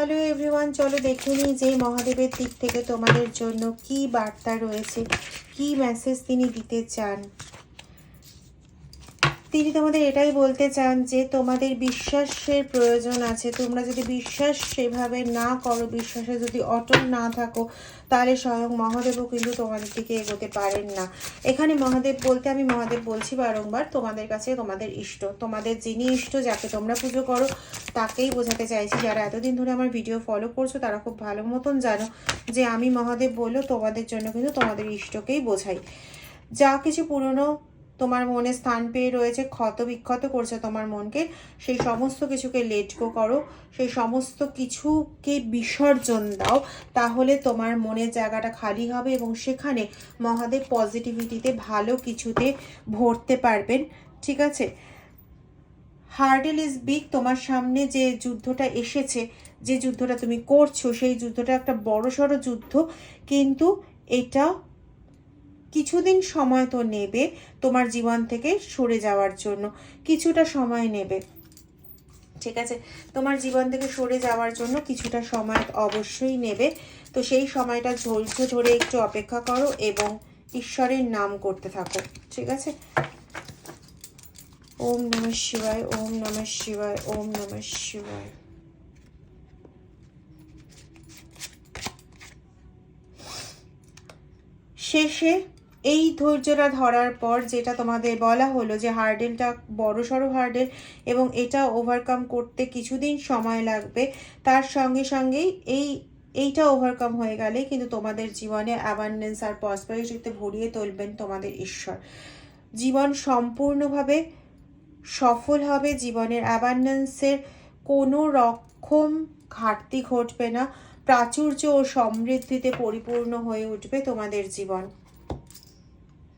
Hello everyone, চলো দেখে নিই যে মহাদেবের দিক থেকে তোমাদের জন্য কি বার্তা রয়েছে, কি মেসেজ তিনি দিতে চান। তিনি তোমাদের এটাই বলতে চান যে তোমাদের বিশ্বাসের প্রয়োজন আছে। তোমরা যদি বিশ্বাস সেভাবে না করো, বিশ্বাসে যদি অটল না থাকো, তাহলে স্বয়ং মহাদেবও কিন্তু তোমাদের দিকে এগোতে পারেন না। এখানে মহাদেব বলতে আমি মহাদেব বলছি বারংবার, তোমাদের কাছে তোমাদের ইষ্ট, তোমাদের যিনি ইষ্ট, যাকে তোমরা পুজো করো তাকেই বোঝাতে চাইছি। যারা এতদিন ধরে আমার ভিডিও ফলো করছো তারা খুব ভালো মতন জানো যে আমি মহাদেব বললেও তোমাদের জন্য কিন্তু তোমাদের ইষ্টকেই বোঝাই। যা কিছু পুরনো তোমার মনে স্থান পেয়ে রয়েছে, ক্ষত বিক্ষত করছে তোমার মনকে, সেই সমস্ত কিছুকে লেট গো করো, সেই সমস্ত কিছুকে বিসর্জন দাও। তাহলে তোমার মনের জায়গাটা খালি হবে এবং সেখানে মহাদেব পজিটিভিটিতে ভালো কিছুতে ভরতে পারবেন। ঠিক আছে? হার্ডেল ইজ বিগ। তোমার সামনে যে যুদ্ধটা এসেছে, যে যুদ্ধটা তুমি করছো, সেই যুদ্ধটা একটা বড়সড় যুদ্ধ, কিন্তু এটা কিছুদিন সময় তো নেবে তোমার জীবন থেকে সরে যাওয়ার জন্য, কিছুটা সময় নেবে। ঠিক আছে? তোমার জীবন থেকে সরে যাওয়ার জন্য কিছুটা সময় অবশ্যই নেবে। তো সেই সময়টা ধৈর্য ধরে একটু অপেক্ষা করো এবং ঈশ্বরের নাম করতে থাকো। ঠিক আছে? ওম নমঃ শিবায়, ওম নমঃ শিবায়, ওম নমঃ শিবায়। শেষে এই ধৈর্যটা ধরার পর যেটা তোমাদের বলা হলো যে হার্ডেলটা বড়সড় হার্ডেল এবং এটা ওভারকাম করতে কিছুদিন সময় লাগবে, তার সঙ্গে সঙ্গেই এইটা ওভারকাম হয়ে গেলে কিন্তু তোমাদের জীবনে অ্যাবান্ডেন্স আর প্রসপারিটিতে ভরিয়ে তুলবেন তোমাদের ঈশ্বর। জীবন সম্পূর্ণভাবে সফল হবে, জীবনের অ্যাবান্ডেন্সের কোনো রকম ঘাটতি ঘটবে না, প্রাচুর্য ও সমৃদ্ধিতে পরিপূর্ণ হয়ে উঠবে তোমাদের জীবন।